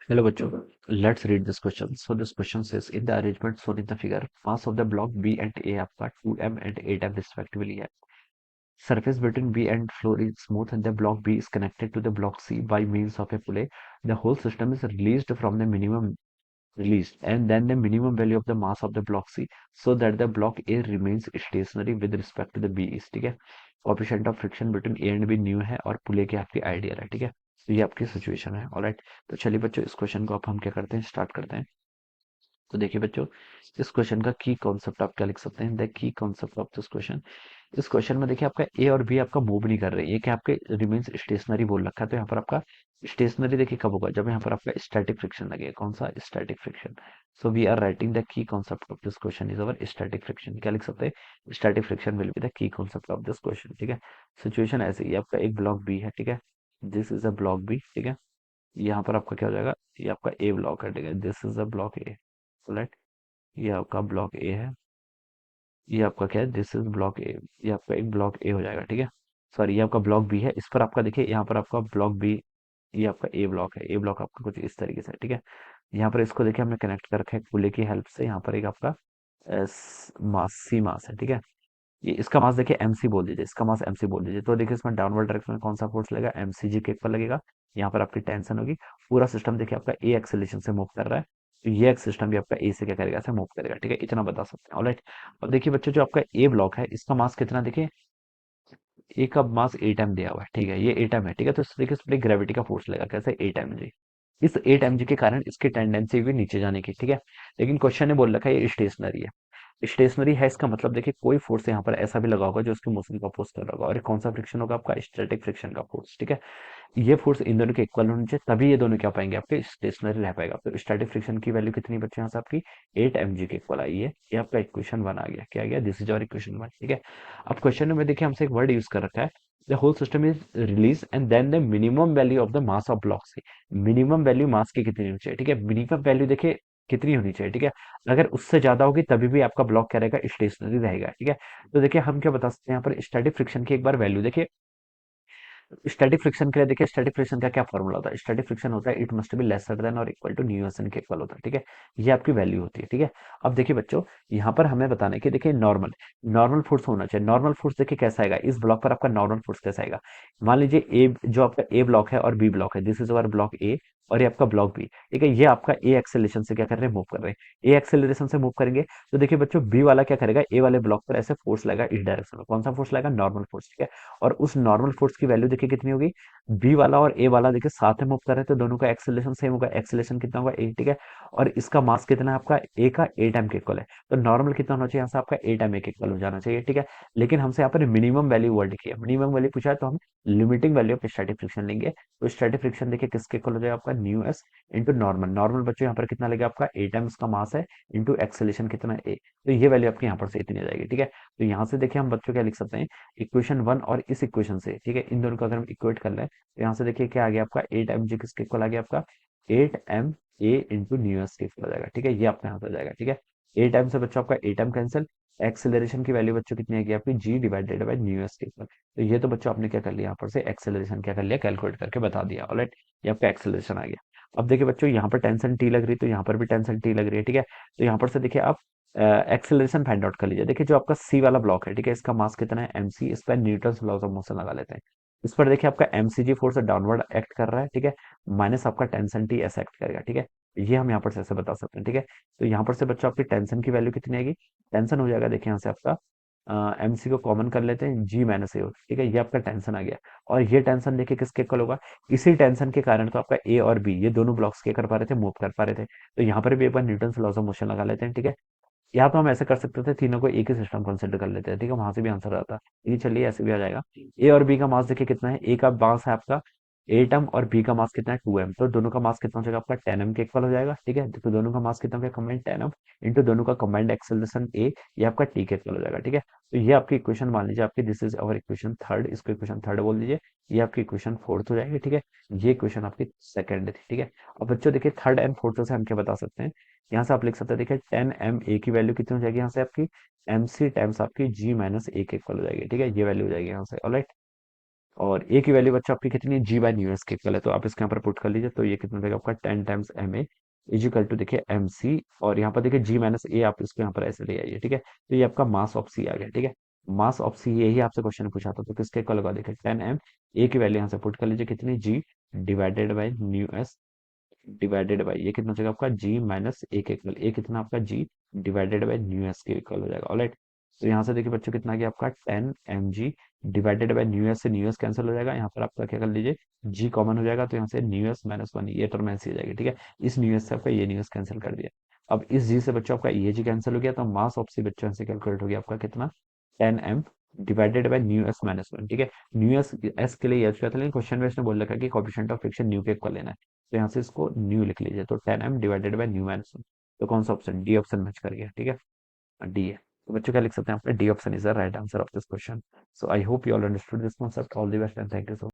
Hello bachcho, let's read this question. So this question says in the arrangement shown in the figure, mass of the block B and A आपका 2m and 8m respectively है. Surface between B and floor is smooth and the block B is connected to the block C by means of a pulley. The whole system is released from the minimum released and then the minimum value of the mass of the block C so that the block A remains stationary with respect to the B is. ठीक है. Coefficient of friction between A and B न्यू है और पुले की आपकी ideal है. ठीक है. तो ये आपकी सिचुएशन है. ऑलराइट. तो चलिए बच्चों इस क्वेश्चन को अब हम क्या करते हैं, स्टार्ट करते हैं. तो देखिए बच्चों, इस क्वेश्चन का की कॉन्सेप्ट आप क्या लिख सकते हैं, the key concept of this question. इस क्वेश्चन में देखिए आपका ए और बी आपका मूव नहीं कर रहे, ये क्या आपके रिमेन्स स्टेशनरी बोल रखा है. तो यहाँ पर आपका स्टेशनरी देखिए कब होगा, जब यहाँ पर आपका स्टैटिक फ्रिक्शन लगेगा. कौन सा? Static friction. So we are writing the key concept of this question is our static friction. क्या लिख सकते हैं? Static friction will be the key concept of this question. ठीक है. सिचुएशन ऐसी है, आपका एक ब्लॉक बी है. ठीक है. This is a block B. ठीक है. यहाँ पर आपका क्या हो जाएगा, ये आपका ए ब्लॉक है. ठीक है. This is a block A. Right. ये आपका ब्लॉक ए है. ये आपका क्या है, दिस इज ब्लॉक ए. ये आपका एक ब्लॉक ए हो जाएगा. ठीक है. सॉरी, ये आपका ब्लॉक बी है. इस पर आपका देखिए यहाँ पर आपका ब्लॉक बी, ये आपका ए ब्लॉक है. ए ब्लॉक आपका कुछ इस तरीके से है. ठीक है. यहाँ पर इसको देखिए हमने कनेक्ट कर रखा है पुले की हेल्प से. यहाँ पर एक आपका मास सी मास है. ठीक है. ये इसका मास देखिए एमसी बोल दीजिए, इसका मास एमसी बोल दीजिए. तो देखिए इसमें डाउनवर्ड डायरेक्शन में कौन सा फोर्स लगेगा, एमसीजी के पर लगेगा. यहाँ पर आपकी टेंशन होगी. पूरा सिस्टम देखिए आपका ए एक्सेलेरेशन से मूव कर रहा है. तो ये सिस्टम भी आपका ए से क्या करेगा, ऐसे मूव करेगा. ठीक है. इतना बता सकते हैं. ऑलराइट. अब देखिए बच्चों, जो आपका ए ब्लॉक है इसका मास कितना देखिए, ए का मास ए टाइम दिया हुआ है. ठीक है. ये ए टाइम है. ठीक है. तो देखिए इस पर ग्रेविटी का फोर्स लगा, कैसे? ए टाइम जी. इस ए टाइम जी के कारण इसकी टेंडेंसी भी नीचे जाने की. ठीक है. लेकिन क्वेश्चन ने बोल रखा है ये स्टेशनरी है. स्टेशनरी है इसका मतलब देखिए कोई फोर्स यहाँ पर ऐसा भी लगा होगा जो उसके मोशन को अपोज कर रहा होगा. और ये कौन सा फ्रिक्शन होगा, आपका स्टैटिक फ्रिक्शन का फोर्स. ठीक है. ये फोर्स इन दोनों के इक्वल होने चाहिए, तभी ये दोनों क्या पाएंगे, आपके स्टेशनरी रह पाएगा. तो स्टैटिक फ्रिक्शन की वैल्यू कितनी बच्चे यहाँ से आपकी 8 mg के इक्वल आई है. ये आपका इक्वेशन 1 आ गया. क्या आ गया? दिस इज और इक्वेशन 1. ठीक है. अब क्वेश्चन में देखिए हमसे एक वर्ड यूज कर रखा है, the whole system is release and then the minimum value of the mass of block से. मिनिमम वैल्यू मास की कितनी होनी चाहिए. ठीक है. मिनिमम वैल्यू देखिए कितनी होनी चाहिए. ठीक है. अगर उससे ज्यादा होगी तभी भी आपका ब्लॉक क्या रहेगा, स्टेशनरी रहेगा. ठीक है. तो देखिए हम क्या बता सकते हैं यहाँ पर, स्टैटिक फ्रिक्शन की एक बार वैल्यू देखिए. स्टैटिक फ्रिक्शन के लिए देखिए, स्टैटिक फ्रिक्शन का क्या फॉर्मूला होता है, स्टैटिक फ्रिक्शन होता है it must be lesser than और इक्वल टू न्यू एन के इक्वल होता है. ठीक है. ये आपकी वैल्यू होती है. ठीक है. अब देखिए बच्चों, यहाँ पर हमें बताना है कि देखिए नॉर्मल नॉर्मल फोर्स होना चाहिए. नॉर्मल फोर्स देखिए कैसा आएगा, इस ब्लॉक पर आपका नॉर्मल फोर्स कैसा आएगा. मान लीजिए ए, जो आपका ए ब्लॉक है और बी ब्लॉक है, दिस इज अवर ब्लॉक ए और ये आपका ब्लॉक बी. ठीक है. ये आपका ए एक्सेलरेशन से क्या कर रहे हैं, मूव कर रहे हैं. ए एक्सेलरेशन से मूव करेंगे तो देखिए बच्चों बी वाला क्या करेगा, ए वाले ब्लॉक पर ऐसे फोर्स लगेगा इस डायरेक्शन में. कौन सा फोर्स लगेगा, नॉर्मल फोर्स. ठीक है. और उस नॉर्मल फोर्स की वैल्यू देखिए कितनी होगी, बी वाला और ए वाला देखिए साथ में मूव कर रहे हैं तो दोनों का एक्सेलरेशन सेम होगा. एक्सेलरेशन कितना होगा, ए. ठीक है. और इसका मास कितना है आपका, ए का ए टाइम के इक्वल है. तो नॉर्मल कितना होना चाहिए यहाँ से, आपका ए टाइम ए के इक्वल हो जाना चाहिए. ठीक है. लेकिन हमसे यहाँ पर मिनिमम वैल्यू वर्ड लिखी है, मिनिमम वैल्यू पूछा है तो हम limiting value of static friction लेंगे. तो स्टैटिक फ्रिक्शन देखिए किसके इक्वल हो जाएगा, आपका new S into normal. Normal बच्चों यहाँ पर कितना लगेगा, आपका ए टाइम उसका मास है इंटू एक्सेलरेशन कितना है, ए. तो ये वैल्यू आपकी यहाँ पर से इतनी आ जाएगी. ठीक है. तो यहाँ से देखिए हम बच्चों क्या लिख सकते हैं, इक्वेशन 1 और इस इक्वेशन से. ठीक है. इन दोनों को अगर हम इक्वेट कर लें तो यहाँ से देखिए क्या आ गया आपका, 8 mg किसके इक्वल आ गया आपका, 8 ma इंटू न्यू एस के इक्वल आ जाएगा. ठीक है. ये आपका यहाँ से आ जाएगा. ठीक है. ए टाइम से बच्चों आपका ए टाइम कैंसिल. एक्सेलरेशन की वैल्यू बच्चों कितनी आएगी आपकी, जी डिवाइडेड बाई न्यू एस के इक्वल. तो ये तो बच्चों आपने क्या कर लिया, यहाँ पर से एक्सेलरेशन क्या कर लिया, कैलकुलेट करके बता दिया. ऑलराइट. ये आपका एक्सेलरेशन आ गया. अब देखिए बच्चों, यहाँ पर टेंशन टी लग रही है तो यहाँ पर भी टेंशन टी लग रही है. ठीक है. तो यहाँ पर से देखिए आप एक्सेलरेशन फाइंड आउट कर लीजिए. देखिए जो आपका सी वाला ब्लॉक है, ठीक है, इसका मास कितना है, एमसी. इस पर न्यूटन लॉज ऑफ मोशन लगा लेते हैं. इस पर देखिए आपका एमसीजी फोर्स डाउनवर्ड एक्ट कर रहा है. ठीक है. माइनस आपका टेंशन टी ऐसा एक्ट करेगा. ठीक है. ये हम यहाँ पर से ऐसे बता सकते हैं. ठीक है. तो यहाँ पर से बच्चों आपकी टेंशन की वैल्यू कितनी आएगी, टेंशन हो जाएगा देखिए यहाँ से आपका एमसी को कॉमन कर लेते हैं, जी माइनस ए. ठीक है. ये आपका टेंशन आ गया. और ये टेंशन देखिए किसके इक्वल होगा, इसी टेंशन के कारण तो आपका ए और बी ये दोनों ब्लॉक्स क्या कर पा रहे थे, मूव कर पा रहे थे. तो यहाँ पर भी एक बार न्यूटन लॉज ऑफ मोशन लगा लेते हैं. ठीक है. या तो हम ऐसे कर सकते थे, तीनों को एक ही सिस्टम कंसिडर कर लेते हैं. ठीक है. वहां से भी आंसर आता. ये चलिए ऐसे भी आ जाएगा. ए और बी का मास देखिए कितना है, ए का मास है आपका 8m और बी का मास कितना है 2m. तो दोनों का मास कितना हो जाएगा आपका 10m के इक्वल हो जाएगा. ठीक है. तो दोनों का मास कितना हो गया कंबाइंड 10m इंटू दोनों का कंबाइंड एक्सेलरेशन ए, ये आपका टी के इक्वल हो जाएगा. ठीक है. तो ये आपकी इक्वेशन मान लीजिए आपकी, this is our equation third. इसको इक्वेशन थर्ड बोल दीजिए. ये आपकी इक्वेशन फोर्थ हो जाएगी. ठीक है. ये इक्वेशन आपकी सेकंड थी. ठीक है. अब बच्चों देखिए थर्ड एंड फोर्थ से हम क्या बता सकते हैं, यहाँ से आप लिख सकते हैं देखिए 10 ma की वैल्यू कितनी हो जाएगी यहाँ से आपकी, mc टाइम्स आपकी g माइनस ए के इक्वल हो जाएगी. ठीक है. ये वैल्यू हो जाएगी यहाँ से. ऑलराइट. और ए की वैल्यू बच्चों आपकी कितनी है, जी बाय न्यू एस के इक्वल है, तो आप इसके यहाँ पर पुट कर लीजिए, तो ये कितना देगा आपका 10 times M A equal to देखिए एम सी, और यहाँ पर देखिए जी माइनस ए आप इसको यहाँ पर ऐसे ले आइए, ठीक है, तो ये आपका मास ऑफ सी आ गया, ठीक है। मास ऑफ सी यही आपसे क्वेश्चन पूछा था, तो किसके इक्वल होगा, देखिए 10 एम, ए की वैल्यू यहाँ से पुट कर लीजिए कितनी, G divided by new S divided by ये कितना हो जाएगा आपका जी माइनस ए के इक्वल, ए कितना आपका जी डिवाइडेड बाई न्यू एस के इक्वल हो जाएगा, ऑलराइट। तो यहाँ से देखिए बच्चों कितना आ गया आपका 10 mg divided by new S, से न्यू एस कैंसिल हो जाएगा, यहाँ पर आपका क्या कर लीजिए, जी कॉमन हो जाएगा, तो यहाँ से न्यू एस माइनस वन ये टर्म ऐसी हो जाएगी, ठीक है। इस न्यू एस से आपका ये न्यू एस कैंसिल कर दिया। अब इस जी से बच्चों आपका ये जी कैंसिल हो गया, तो मास ऑफ सी बच्चों से कैलकुलेट हो गया आपका कितना, 10 m divided by new S minus one, ठीक है। न्यू एस एस के लिए यूज किया था, लेकिन क्वेश्चन में इसने बोल रखा है कि कोएफिशिएंट ऑफ फ्रिक्शन न्यू के इक्वल लेना है, तो यहाँ से इसको न्यू लिख लीजिए, तो 10 m divided by new minus one, तो कौन सा ऑप्शन, डी ऑप्शन मैच कर गया, ठीक है, डी है। तो बच्चों क्या लिख सकते हैं, आपका D option is the right answer of this question. So I hope you all understood this concept, all the best and thank you so